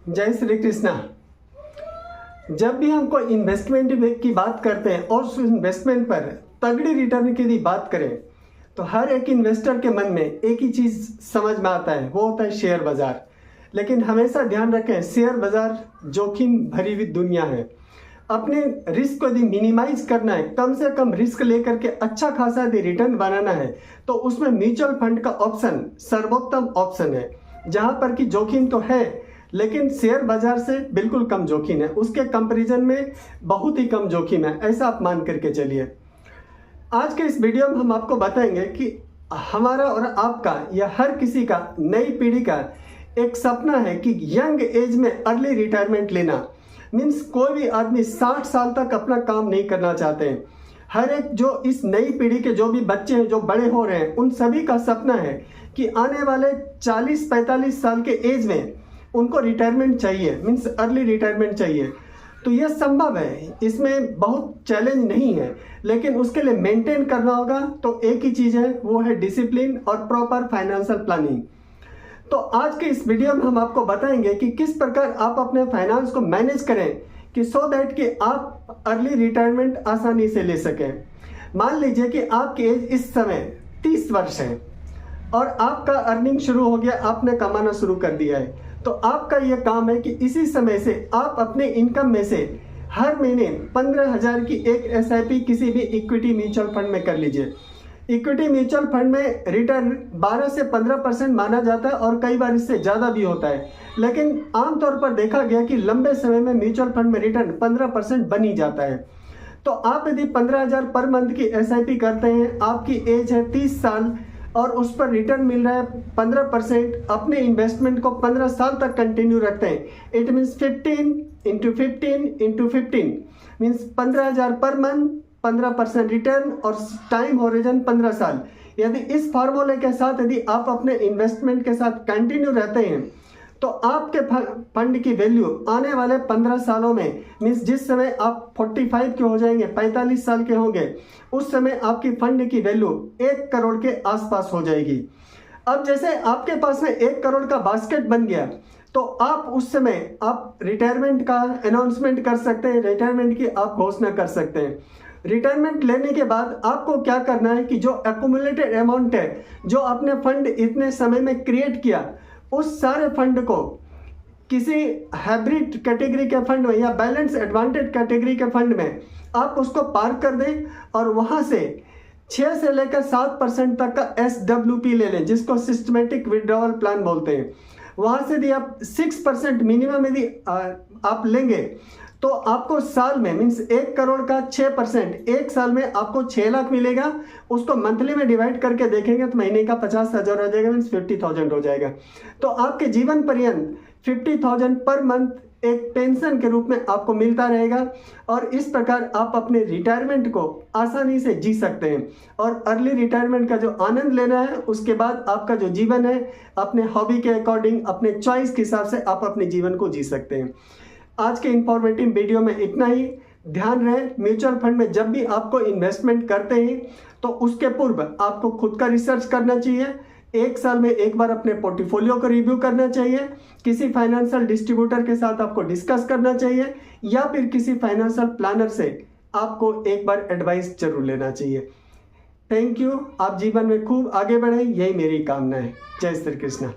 जय श्री कृष्णा। जब भी हम कोई इन्वेस्टमेंट की बात करते हैं और उस इन्वेस्टमेंट पर तगड़ी रिटर्न की बात करें तो हर एक इन्वेस्टर के मन में एक ही चीज़ समझ में आता है, वो होता है शेयर बाज़ार। लेकिन हमेशा ध्यान रखें, शेयर बाज़ार जोखिम भरी हुई दुनिया है। अपने रिस्क को यदि मिनिमाइज करना है, कम से कम रिस्क लेकर के अच्छा खासा यदि रिटर्न बनाना है तो उसमें म्यूचुअल फंड का ऑप्शन सर्वोत्तम ऑप्शन है, जहां पर कि जोखिम तो है लेकिन शेयर बाजार से बिल्कुल कम जोखिम है, उसके कंपैरिजन में बहुत ही कम जोखिम है, ऐसा आप मान करके चलिए। आज के इस वीडियो में हम आपको बताएंगे कि हमारा और आपका या हर किसी का, नई पीढ़ी का एक सपना है कि यंग एज में अर्ली रिटायरमेंट लेना। मीन्स कोई भी आदमी 60 साल तक अपना काम नहीं करना चाहते हैं। हर एक जो इस नई पीढ़ी के जो भी बच्चे हैं, जो बड़े हो रहे हैं, उन सभी का सपना है कि आने वाले 40-45 साल के एज में उनको रिटायरमेंट चाहिए, मीन्स अर्ली रिटायरमेंट चाहिए। तो यह संभव है, इसमें बहुत चैलेंज नहीं है, लेकिन उसके लिए मेंटेन करना होगा। तो एक ही चीज़ है, वो है डिसिप्लिन और प्रॉपर फाइनेंशियल प्लानिंग। तो आज के इस वीडियो में हम आपको बताएंगे कि किस प्रकार आप अपने फाइनेंस को मैनेज करें कि सो दैट कि आप अर्ली रिटायरमेंट आसानी से ले सकें। मान लीजिए कि आपकी एज इस समय 30 वर्ष है और आपका अर्निंग शुरू हो गया, आपने कमाना शुरू कर दिया है। तो आपका यह काम है कि इसी समय से आप अपने इनकम में से हर महीने 15,000 की एक SIP किसी भी इक्विटी म्यूचुअल फंड में कर लीजिए। इक्विटी म्यूचुअल फंड में रिटर्न 12 से 15% माना जाता है और कई बार इससे ज़्यादा भी होता है, लेकिन आमतौर पर देखा गया कि लंबे समय में म्यूचुअल फंड में रिटर्न 15% बन ही जाता है। तो आप यदि 15,000 पर मंथ की SIP करते हैं, आपकी एज है 30 साल और उस पर रिटर्न मिल रहा है 15%, अपने इन्वेस्टमेंट को 15 साल तक कंटिन्यू रखते हैं, it means 15 × 15 × 15 means 15,000 per month, 15% return और टाइम होरिजन 15 साल। यदि इस फार्मूले के साथ यदि आप अपने इन्वेस्टमेंट के साथ कंटिन्यू रहते हैं तो आपके फंड की वैल्यू आने वाले 15 सालों में, मीन्स जिस समय आप 45 के हो जाएंगे, 45 साल के होंगे, उस समय आपकी फंड की वैल्यू 1 करोड़ के आसपास हो जाएगी। अब जैसे आपके पास में 1 करोड़ का बास्केट बन गया तो आप उस समय आप रिटायरमेंट का अनाउंसमेंट कर सकते हैं, रिटायरमेंट की आप घोषणा कर सकते हैं। रिटायरमेंट लेने के बाद आपको क्या करना है कि जो एक्यूमुलेटेड अमाउंट है, जो आपने फंड इतने समय में क्रिएट किया, उस सारे फंड को किसी हाइब्रिड कैटेगरी के फंड में या बैलेंस एडवांटेज कैटेगरी के फंड में आप उसको पार्क कर दें और वहां से 6 से लेकर 7% तक का SWP ले लें, जिसको सिस्टमेटिक विड्रॉवल प्लान बोलते हैं। वहां से यदि आप 6% मिनिमम यदि आप लेंगे तो आपको साल में, मीन्स 1 करोड़ का 6%, एक साल में आपको 6 लाख मिलेगा। उसको मंथली में डिवाइड करके देखेंगे तो महीने का 50,000 हो जाएगा, मीन्स 50,000 हो जाएगा। तो आपके जीवन पर्यंत 50,000 पर मंथ एक पेंशन के रूप में आपको मिलता रहेगा और इस प्रकार आप अपने रिटायरमेंट को आसानी से जी सकते हैं। और अर्ली रिटायरमेंट का जो आनंद लेना है, उसके बाद आपका जो जीवन है अपने हॉबी के अकॉर्डिंग, अपने चॉइस के हिसाब से आप अपने जीवन को जी सकते हैं। आज के इंफॉर्मेटिव वीडियो में इतना ही। ध्यान रहे, म्यूचुअल फंड में जब भी आपको इन्वेस्टमेंट करते हैं तो उसके पूर्व आपको खुद का रिसर्च करना चाहिए। 1 साल में एक बार अपने पोर्टफोलियो को रिव्यू करना चाहिए, किसी फाइनेंशियल डिस्ट्रीब्यूटर के साथ आपको डिस्कस करना चाहिए या फिर किसी फाइनेंशियल प्लानर से आपको एक बार एडवाइस जरूर लेना चाहिए। Thank you. आप जीवन में खूब आगे बढ़ें, यही मेरी कामना है। जय श्री कृष्णा।